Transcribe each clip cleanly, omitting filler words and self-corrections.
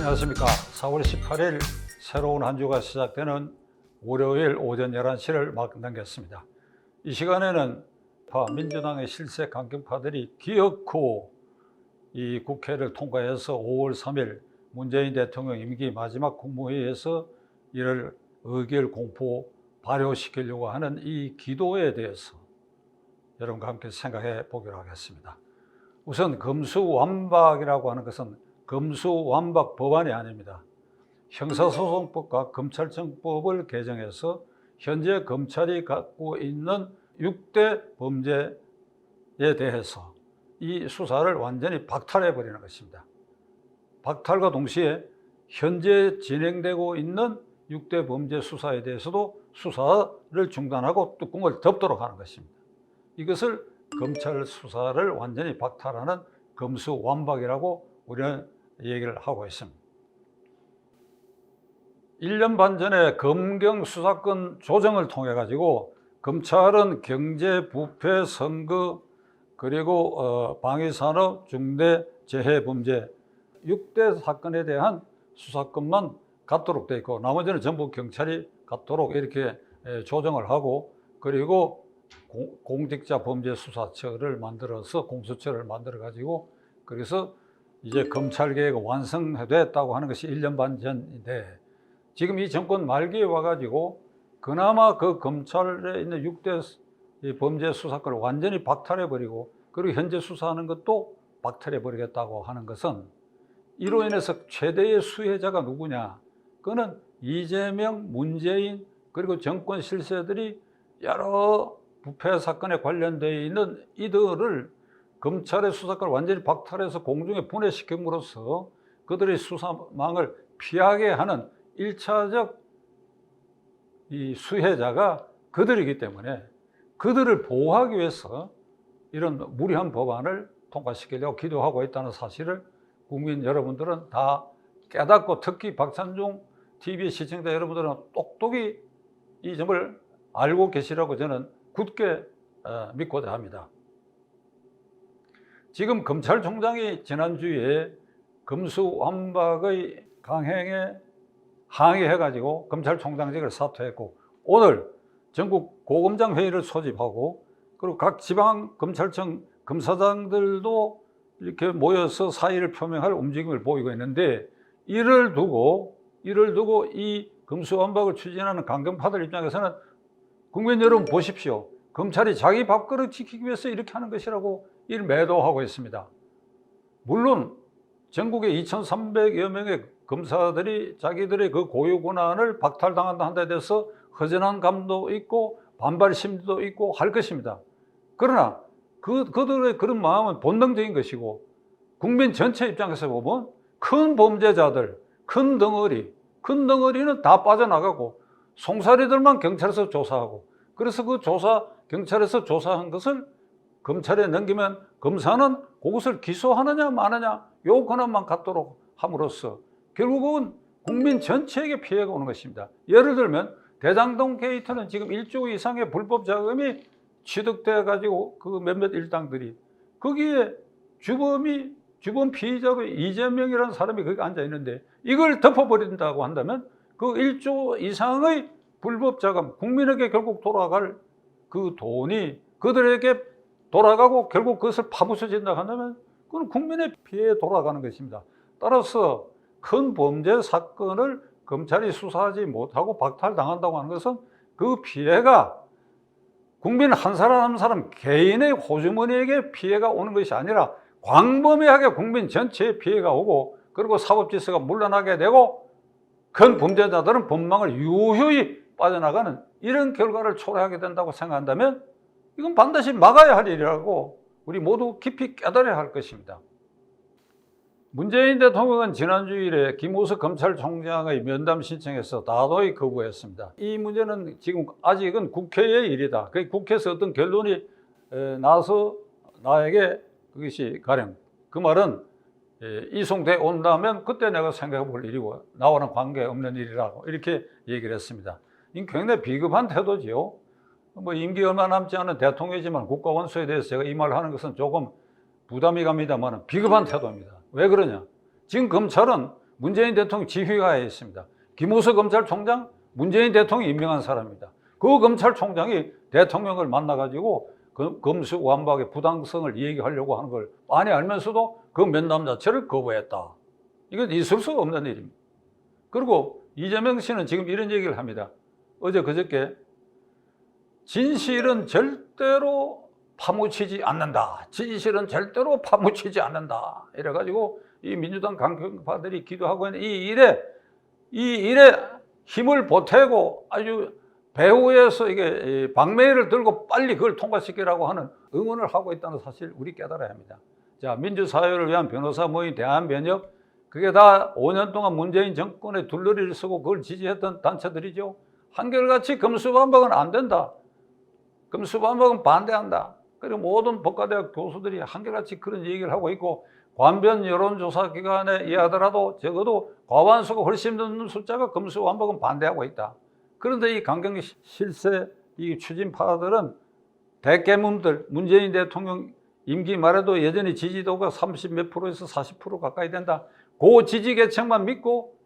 안녕하십니까. 4월 18일 새로운 한 주가 시작되는 월요일 오전 11시를 막 넘겼습니다. 이 시간에는 민주당의 실세 강경파들이 기어코 이 국회를 통과해서 5월 3일 문재인 대통령 임기 마지막 국무회의에서 이를 의결 공포 발효시키려고 하는 이 기도에 대해서 여러분과 함께 생각해 보기로 하겠습니다. 우선 검수완박이라고 하는 것은 검수완박 법안이 아닙니다. 형사소송법과 검찰청법을 개정해서 현재 검찰이 갖고 있는 6대 범죄에 대해서 이 수사를 완전히 박탈해 버리는 것입니다. 박탈과 동시에 현재 진행되고 있는 6대 범죄 수사에 대해서도 수사를 중단하고 뚜껑을 덮도록 하는 것입니다. 이것을 검찰 수사를 완전히 박탈하는 검수완박이라고 우리는 얘기를 하고 있습니다. 1년 반 전에 검경 수사권 조정을 통해 가지고 검찰은 경제, 부패, 선거, 그리고 방위산업, 중대재해범죄 6대 사건에 대한 수사권만 갖도록 되어 있고 나머지는 전부 경찰이 갖도록 이렇게 조정을 하고, 그리고 공직자범죄수사처를 만들어서 공수처를 만들어 가지고 그래서 이제 검찰개혁이 완성됐다고 하는 것이 1년 반 전인데, 지금 이 정권 말기에 와가지고 그나마 그 검찰에 있는 6대 범죄 수사권을 완전히 박탈해버리고 그리고 현재 수사하는 것도 박탈해버리겠다고 하는 것은 이로 인해서 최대의 수혜자가 누구냐? 그거는 이재명, 문재인 그리고 정권 실세들이 여러 부패 사건에 관련되어 있는 이들을 검찰의 수사권을 완전히 박탈해서 공중에 분해시킴으로써 그들의 수사망을 피하게 하는 1차적 이 수혜자가 그들이기 때문에 그들을 보호하기 위해서 이런 무리한 법안을 통과시키려고 기도하고 있다는 사실을 국민 여러분들은 다 깨닫고, 특히 박찬종 TV 시청자 여러분들은 똑똑히 이 점을 알고 계시라고 저는 굳게 믿고자 합니다. 지금 검찰총장이 지난주에 검수완박의 강행에 항의해가지고 검찰총장직을 사퇴했고, 오늘 전국 고검장 회의를 소집하고 그리고 각 지방검찰청 검사장들도 이렇게 모여서 사의를 표명할 움직임을 보이고 있는데, 이를 두고 이 검수완박을 추진하는 강경파들 입장에서는 국민 여러분 보십시오. 검찰이 자기 밥그릇 지키기 위해서 이렇게 하는 것이라고 이를 매도하고 있습니다. 물론 전국의 2,300여 명의 검사들이 자기들의 그 고유 권한을 박탈당한다는 데 대해서 허전한 감도 있고 반발 심리도 있고 할 것입니다. 그러나 그들의 그런 마음은 본능적인 것이고, 국민 전체 입장에서 보면 큰 범죄자들, 큰 덩어리는 다 빠져나가고 송사리들만 경찰에서 조사하고, 그래서 그 경찰에서 조사한 것을 검찰에 넘기면 검사는 그것을 기소하느냐 마느냐 요 권한만 갖도록 함으로써 결국은 국민 전체에게 피해가 오는 것입니다. 예를 들면 대장동 게이트는 지금 1조 이상의 불법 자금이 취득돼 가지고 그 몇몇 일당들이 거기에 주범 피의자로 이재명이라는 사람이 거기 앉아 있는데 이걸 덮어버린다고 한다면 그 1조 이상의 불법 자금, 국민에게 결국 돌아갈 그 돈이 그들에게 돌아가고 결국 그것을 파묻혀진다고 한다면 그건 국민의 피해에 돌아가는 것입니다. 따라서 큰 범죄 사건을 검찰이 수사하지 못하고 박탈당한다고 하는 것은 그 피해가 국민 한 사람 한 사람 개인의 호주머니에게 피해가 오는 것이 아니라 광범위하게 국민 전체에 피해가 오고, 그리고 사법질서가 물러나게 되고 큰 범죄자들은 법망을 유유히 빠져나가는 이런 결과를 초래하게 된다고 생각한다면 이건 반드시 막아야 할 일이라고 우리 모두 깊이 깨달아야 할 것입니다. 문재인 대통령은 지난주일에 김우석 검찰총장의 면담 신청에서 다도히 거부했습니다. 이 문제는 지금 아직은 국회의 일이다. 국회에서 어떤 결론이 나서 나에게 그것이 가령 그 말은 이송돼 온다면 그때 내가 생각해 볼 일이고 나와는 관계없는 일이라고 이렇게 얘기를 했습니다. 이건 굉장히 비겁한 태도지요. 뭐 임기 얼마 남지 않은 대통령이지만 국가원수에 대해서 제가 이 말을 하는 것은 조금 부담이 갑니다만 비겁한 태도입니다. 왜 그러냐? 지금 검찰은 문재인 대통령 지휘하에 있습니다. 김우수 검찰총장 문재인 대통령이 임명한 사람입니다. 그 검찰총장이 대통령을 만나가지고 검수완박의 부당성을 얘기하려고 하는 걸 많이 알면서도 그 면담 자체를 거부했다. 이건 있을 수 없는 일입니다. 그리고 이재명 씨는 지금 이런 얘기를 합니다. 어제 그저께 진실은 절대로 파묻히지 않는다. 진실은 절대로 파묻히지 않는다. 이래가지고 이 민주당 강경파들이 기도하고 있는 이 일에 힘을 보태고 아주 배후에서 이게 방매를 들고 빨리 그걸 통과시키라고 하는 응원을 하고 있다는 사실 우리 깨달아야 합니다. 자, 민주사회를 위한 변호사 모임 대한변협, 그게 다 5년 동안 문재인 정권의 둘러리를 쓰고 그걸 지지했던 단체들이죠. 한결같이 검수완박은 안 된다. 검수완박은 반대한다. 그리고 모든 법과대학 교수들이 한결같이 그런 얘기를 하고 있고, 관변 여론조사 기관에 의하더라도 적어도 과반수가 훨씬 넘는 숫자가 검수완박은 반대하고 있다. 그런데 이 강경 실세 이 추진파들은 대깨문들, 문재인 대통령 임기 말에도 여전히 지지도가 30 몇 프로에서 40% 가까이 된다. 그 지지 계층만 믿고,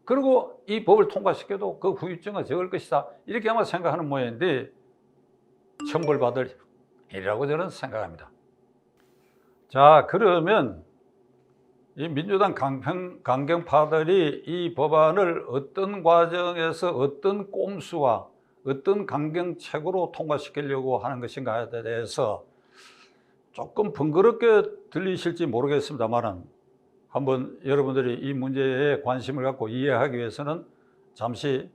그리고 이 법을 통과시켜도 그 후유증은 적을 것이다. 이렇게 아마 생각하는 모양인데, 천벌받을 일이라고 저는 생각합니다. 자, 그러면 이 민주당 강경파들이 이 법안을 어떤 과정에서 어떤 꼼수와 어떤 강경책으로 통과시키려고 하는 것인가에 대해서 조금 번거롭게 들리실지 모르겠습니다만, 한번 여러분들이 이 문제에 관심을 갖고 이해하기 위해서는 잠시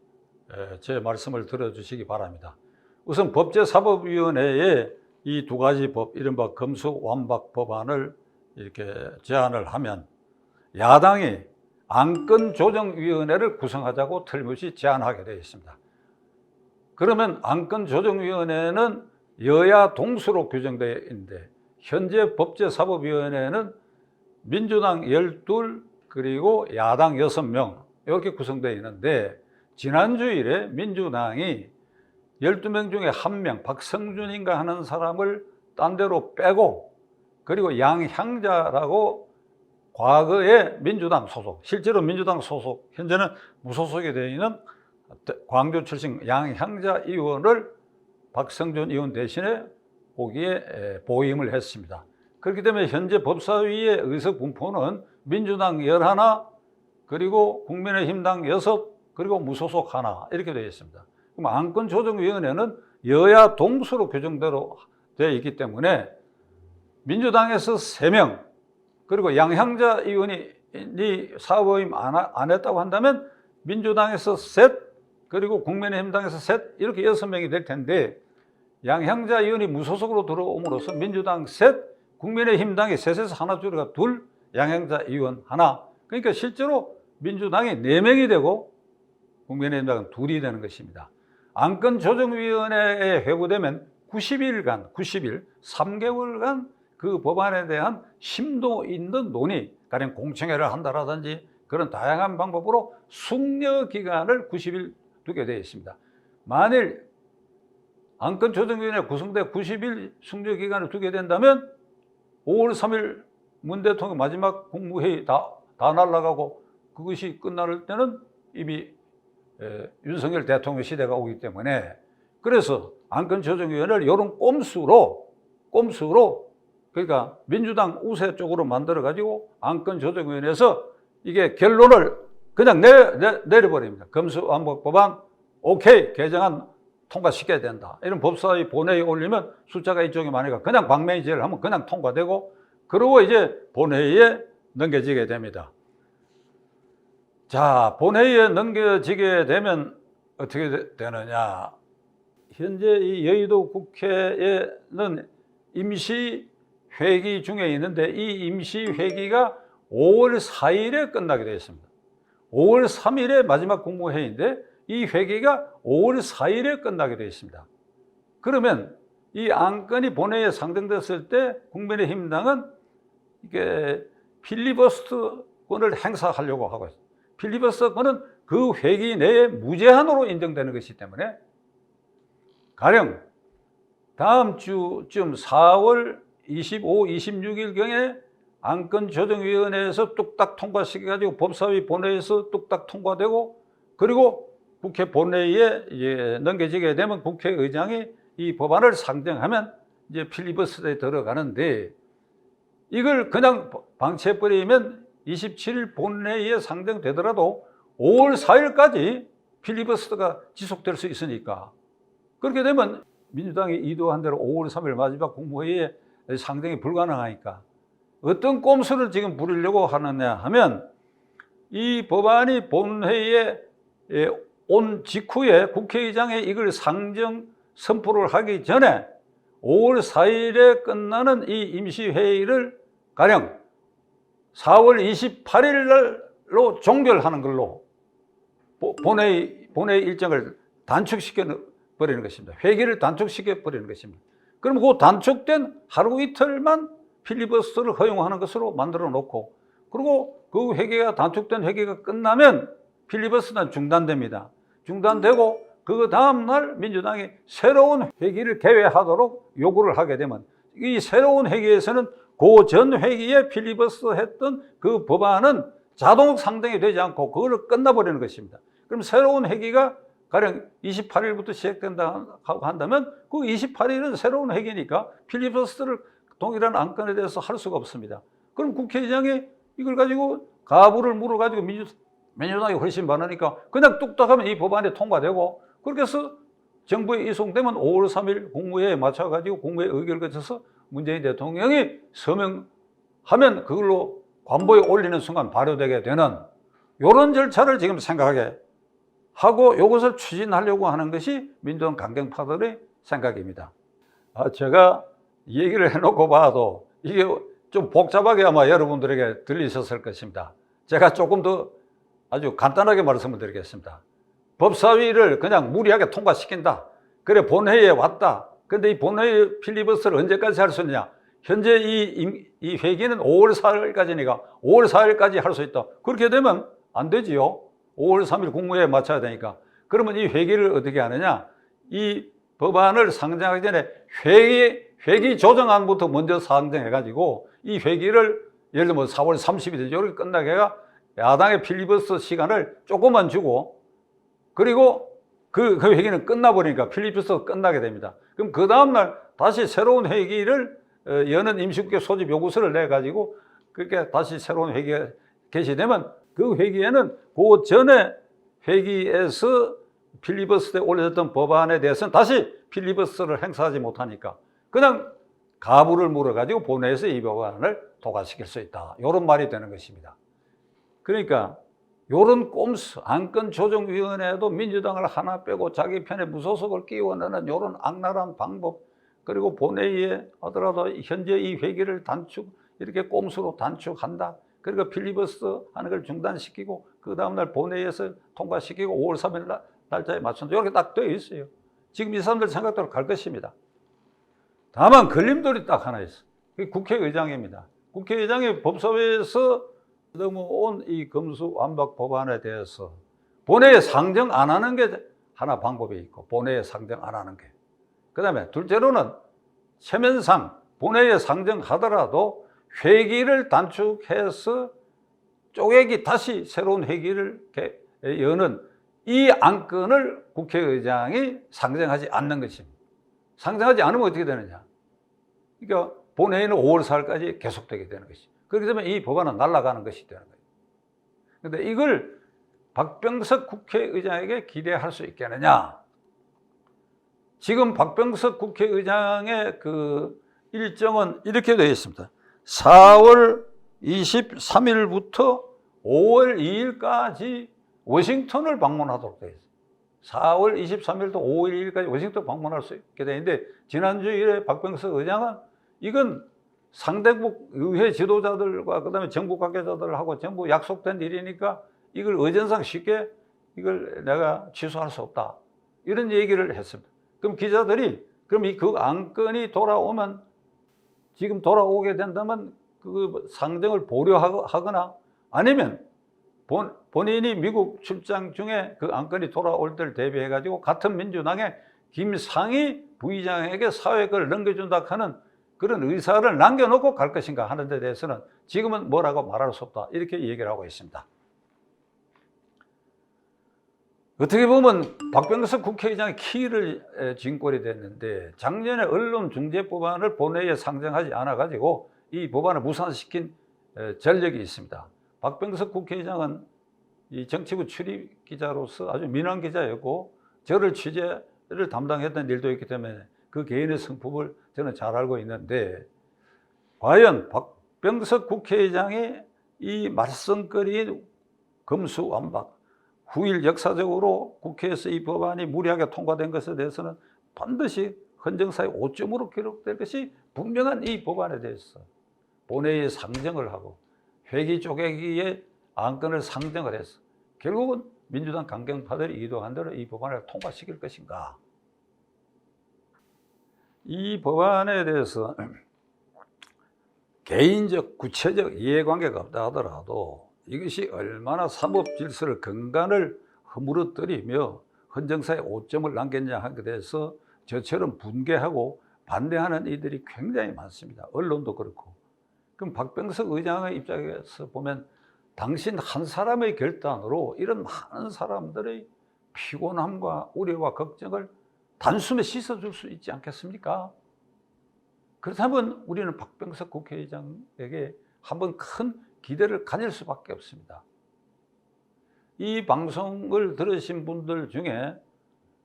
제 말씀을 들어주시기 바랍니다. 우선 법제사법위원회에 이 두 가지 법, 이른바 검수완박 법안을 이렇게 제안을 하면 야당이 안건조정위원회를 구성하자고 틀림없이 제안하게 되어 있습니다. 그러면 안건조정위원회는 여야 동수로 규정되어 있는데, 현재 법제사법위원회는 민주당 12, 그리고 야당 6명 이렇게 구성되어 있는데, 지난주일에 민주당이 12명 중에 1명, 박성준인가 하는 사람을 딴 데로 빼고, 그리고 양향자라고 과거에 민주당 소속, 실제로 민주당 소속, 현재는 무소속이 되어 있는 광주 출신 양향자 의원을 박성준 의원 대신에 거기에 보임을 했습니다. 그렇기 때문에 현재 법사위의 의석 분포는 민주당 11, 그리고 국민의힘당 6, 그리고 무소속 1 이렇게 되어 있습니다. 그럼 안건조정위원회는 여야 동수로 규정대로 되어 있기 때문에 민주당에서 3명, 그리고 양향자 의원이 사보임 안 했다고 한다면 민주당에서 셋, 그리고 국민의힘당에서 셋, 이렇게 6명이 될 텐데, 양향자 의원이 무소속으로 들어옴으로써 민주당 셋, 국민의힘당이 셋에서 하나 줄여가 2, 양향자 의원 1. 그러니까 실제로 민주당이 4명이 되고 국민의힘당은 2이 되는 것입니다. 안건조정위원회에 회부되면 90일, 3개월간 그 법안에 대한 심도 있는 논의, 가령 공청회를 한다라든지 그런 다양한 방법으로 숙려 기간을 90일 두게 되어 있습니다. 만일 안건조정위원회 구성돼 90일 숙려 기간을 두게 된다면 5월 3일 문 대통령 마지막 국무회의 다 날아가고 그것이 끝날 때는 이미 윤석열 대통령 시대가 오기 때문에, 그래서 안건조정위원회를 이런 꼼수로 그러니까 민주당 우세 쪽으로 만들어가지고 안건조정위원회에서 이게 결론을 그냥 내려버립니다. 검수완박 법안 오케이, 개정안 통과시켜야 된다. 이런 법사위 본회의에 올리면 숫자가 이쪽이 많으니까 그냥 방매이 제를 하면 그냥 통과되고, 그리고 이제 본회의에 넘겨지게 됩니다. 자, 본회의에 넘겨지게 되면 어떻게 되느냐. 현재 이 여의도 국회에는 임시회기 중에 있는데, 이 임시회기가 5월 4일에 끝나게 되어 있습니다. 5월 3일에 마지막 국무회의인데 이 회기가 5월 4일에 끝나게 되어 있습니다. 그러면 이 안건이 본회의에 상정됐을 때 국민의힘당은 이게 필리버스터권을 행사하려고 하고 있습니다. 필리버스터권은 그 회기 내에 무제한으로 인정되는 것이기 때문에, 가령 다음 주쯤 4월 25, 26일경에 안건조정위원회에서 뚝딱 통과시켜가지고 법사위 본회의에서 뚝딱 통과되고 그리고 국회 본회의에 이제 넘겨지게 되면 국회의장이 이 법안을 상정하면 이제 필리버스터에 들어가는데 이걸 그냥 방치해버리면 27일 본회의에 상정되더라도 5월 4일까지 필리버스터가 지속될 수 있으니까 그렇게 되면 민주당이 의도한 대로 5월 3일 마지막 국무회의에 상정이 불가능하니까 어떤 꼼수를 지금 부리려고 하느냐 하면 이 법안이 본회의에 온 직후에 국회의장이 이걸 상정 선포를 하기 전에 5월 4일에 끝나는 이 임시회의를 가령 4월 28일 날로 종결하는 걸로 본회의 일정을 단축시켜 버리는 것입니다. 회기를 단축시켜 버리는 것입니다. 그럼 그 단축된 하루 이틀만 필리버스터를 허용하는 것으로 만들어 놓고 그리고 그 회기가 단축된 회기가 끝나면 필리버스터는 중단됩니다. 중단되고 그 다음날 민주당이 새로운 회기를 개회하도록 요구를 하게 되면 이 새로운 회기에서는 그 전 회기에 필리버스터 했던 그 법안은 자동 상정이 되지 않고 그걸 끝나버리는 것입니다. 그럼 새로운 회기가 가령 28일부터 시작된다 한다면 그 28일은 새로운 회기니까 필리버스터를 동일한 안건에 대해서 할 수가 없습니다. 그럼 국회의장이 이걸 가지고 가부를 물어가지고 민주당이 훨씬 많으니까 그냥 뚝딱 하면 이 법안이 통과되고 그렇게 해서 정부에 이송되면 5월 3일 국무회의에 맞춰가지고 국무회의 의결을 거쳐서 문재인 대통령이 서명하면 그걸로 관보에 올리는 순간 발효되게 되는 이런 절차를 지금 생각하게 하고 이것을 추진하려고 하는 것이 민주당 강경파들의 생각입니다. 제가 얘기를 해놓고 봐도 이게 좀 복잡하게 아마 여러분들에게 들리셨을 것입니다. 제가 조금 더 아주 간단하게 말씀을 드리겠습니다. 법사위를 그냥 무리하게 통과시킨다. 그래 본회의에 왔다. 근데 이 본회의 필리버스터를 언제까지 할 수 있느냐? 현재 이 회기는 5월 4일까지니까 5월 4일까지 할 수 있다. 그렇게 되면 안 되지요. 5월 3일 국무회의에 맞춰야 되니까. 그러면 이 회기를 어떻게 하느냐? 이 법안을 상정하기 전에 회기 조정안부터 먼저 상정해가지고 이 회기를 예를 들면 4월 30일이죠. 이렇게 끝나게 해가 야당의 필리버스터 시간을 조금만 주고 그리고 그 회기는 끝나버리니까 필리버스터가 끝나게 됩니다. 그럼 그 다음날 다시 새로운 회기를 여는 임시국회 소집 요구서를 내가지고 그렇게 다시 새로운 회기가 개시되면 그 회기에는 그 전에 회기에서 필리버스터에 올려졌던 법안에 대해서는 다시 필리버스터를 행사하지 못하니까 그냥 가부를 물어가지고 본회의에서 이 법안을 통과시킬 수 있다. 이런 말이 되는 것입니다. 그러니까 이런 꼼수, 안건조정위원회도 민주당을 하나 빼고 자기 편에 무소속을 끼워 넣는 이런 악랄한 방법 그리고 본회의에 하더라도 현재 이 회기를 이렇게 꼼수로 단축한다. 그리고 필리버스터 하는 걸 중단시키고 그 다음날 본회의에서 통과시키고 5월 3일 날짜에 맞춘다. 이렇게 딱 되어 있어요. 지금 이 사람들 생각대로 갈 것입니다. 다만 걸림돌이 딱 하나 있어요. 그게 국회의장입니다. 국회의장이 법사위에서 넘어온 이 검수완박 법안에 대해서 본회의에 상정 안 하는 게 하나 방법이 있고 본회의에 상정 안 하는 게 그 다음에 둘째로는 체면상 본회의에 상정하더라도 회기를 단축해서 쪼개기 다시 새로운 회기를 여는 이 안건을 국회의장이 상정하지 않는 것입니다. 상정하지 않으면 어떻게 되느냐? 그러니까 본회의는 5월 4일까지 계속되게 되는 것이죠. 그렇게 되면 이 법안은 날아가는 것이 되는 거예요. 그런데 이걸 박병석 국회의장에게 기대할 수 있겠느냐? 지금 박병석 국회의장의 그 일정은 이렇게 되어 있습니다. 4월 23일부터 5월 2일까지 워싱턴을 방문하도록 되어 있습니다. 4월 23일부터 5월 2일까지 워싱턴 방문할 수 있게 되는데 지난주일에 박병석 의장은 이건 상대국 의회 지도자들과 그다음에 정부 관계자들하고 전부 약속된 일이니까 이걸 의전상 쉽게 이걸 내가 취소할 수 없다. 이런 얘기를 했습니다. 그럼 기자들이 그럼 그 안건이 돌아오면 지금 돌아오게 된다면 그 상정을 보류하거나 아니면 본인이 미국 출장 중에 그 안건이 돌아올 때를 대비해 가지고 같은 민주당의 김상희 부의장에게 사회권을 넘겨준다 하는 그런 의사를 남겨놓고 갈 것인가 하는 데 대해서는 지금은 뭐라고 말할 수 없다. 이렇게 얘기를 하고 있습니다. 어떻게 보면 박병석 국회의장이 키를 쥔 꼴이 됐는데 작년에 언론중재법안을 본회의에 상정하지 않아가지고 이 법안을 무산시킨 전력이 있습니다. 박병석 국회의장은 이 정치부 출입 기자로서 아주 민원 기자였고 저를 취재를 담당했던 일도 있기 때문에 그 개인의 성품을 저는 잘 알고 있는데 과연 박병석 국회의장의 이 말썽거리 검수완박 후일 역사적으로 국회에서 이 법안이 무리하게 통과된 것에 대해서는 반드시 헌정사의 오점으로 기록될 것이 분명한 이 법안에 대해서 본회의에 상정을 하고 회기 쪼개기에 안건을 상정을 해서 결국은 민주당 강경파들이 의도한 대로 이 법안을 통과시킬 것인가. 이 법안에 대해서 개인적 구체적 이해관계가 없다 하더라도 이것이 얼마나 사법 질서를 근간을 허물어뜨리며 헌정사에 오점을 남겼냐 하는 것에 대해서 저처럼 분개하고 반대하는 이들이 굉장히 많습니다. 언론도 그렇고. 그럼 박병석 의장의 입장에서 보면 당신 한 사람의 결단으로 이런 많은 사람들의 피곤함과 우려와 걱정을 단숨에 씻어줄 수 있지 않겠습니까? 그렇다면 우리는 박병석 국회의장에게 한번 큰 기대를 가질 수밖에 없습니다. 이 방송을 들으신 분들 중에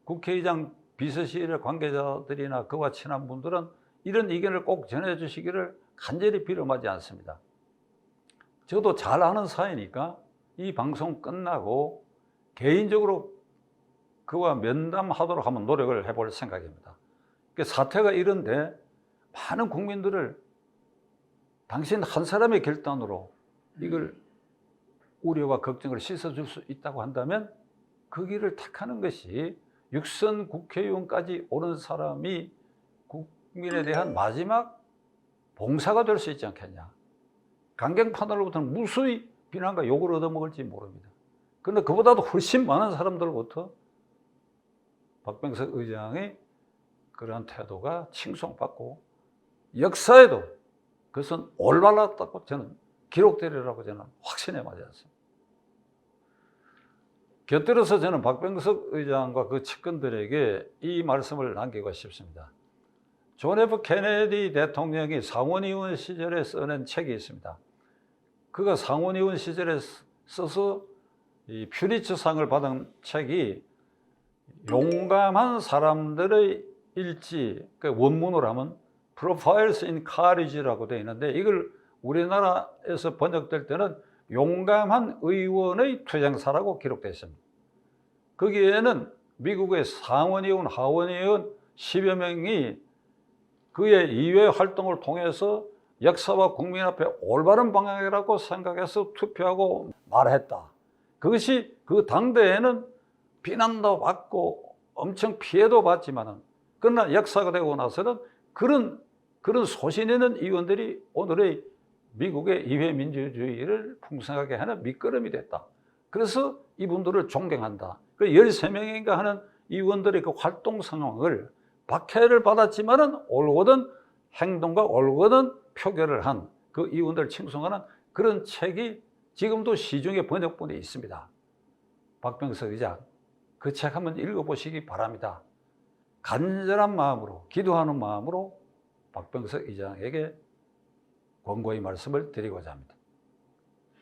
국회의장 비서실 관계자들이나 그와 친한 분들은 이런 의견을 꼭 전해주시기를 간절히 빌어마지 않습니다. 저도 잘 아는 사이니까 이 방송 끝나고 개인적으로 그와 면담하도록 한번 노력을 해볼 생각입니다. 사태가 이런데 많은 국민들을 당신 한 사람의 결단으로 이걸 우려와 걱정을 씻어줄 수 있다고 한다면 그 길을 택하는 것이 육선 국회의원까지 오른 사람이 국민에 대한 마지막 봉사가 될 수 있지 않겠냐. 강경파들로부터는 무수히 비난과 욕을 얻어먹을지 모릅니다. 그런데 그보다도 훨씬 많은 사람들로부터 박병석 의장의 그러한 태도가 칭송받고 역사에도 그것은 올바랐다고 저는 기록되리라고 저는 확신에 맞지 않습니다. 곁들여서 저는 박병석 의장과 그 측근들에게 이 말씀을 남기고 싶습니다. 존 F 케네디 대통령이 상원의원 시절에 써낸 책이 있습니다. 그가 상원의원 시절에 써서 이 퓰리처상을 받은 책이 용감한 사람들의 일지, 그 원문으로 하면 Profiles in Courage라고 되어 있는데 이걸 우리나라에서 번역될 때는 용감한 의원의 투쟁사라고 기록되어 있습니다. 거기에는 미국의 상원의원, 하원의원 10여 명이 그의 이외 활동을 통해서 역사와 국민 앞에 올바른 방향이라고 생각해서 투표하고 말했다. 그것이 그 당대에는 비난도 받고 엄청 피해도 받지만은 그러나 역사가 되고 나서는 그런 소신 있는 의원들이 오늘의 미국의 이회 민주주의를 풍성하게 하는 밑거름이 됐다. 그래서 이분들을 존경한다. 그 13명인가 하는 의원들의 그 활동 상황을 박해를 받았지만은 올곧은 행동과 올곧은 표결을 한 그 의원들을 칭송하는 그런 책이 지금도 시중에 번역본에 있습니다. 박병석 의장, 그 책 한번 읽어보시기 바랍니다. 간절한 마음으로, 기도하는 마음으로 박병석 의장에게 권고의 말씀을 드리고자 합니다.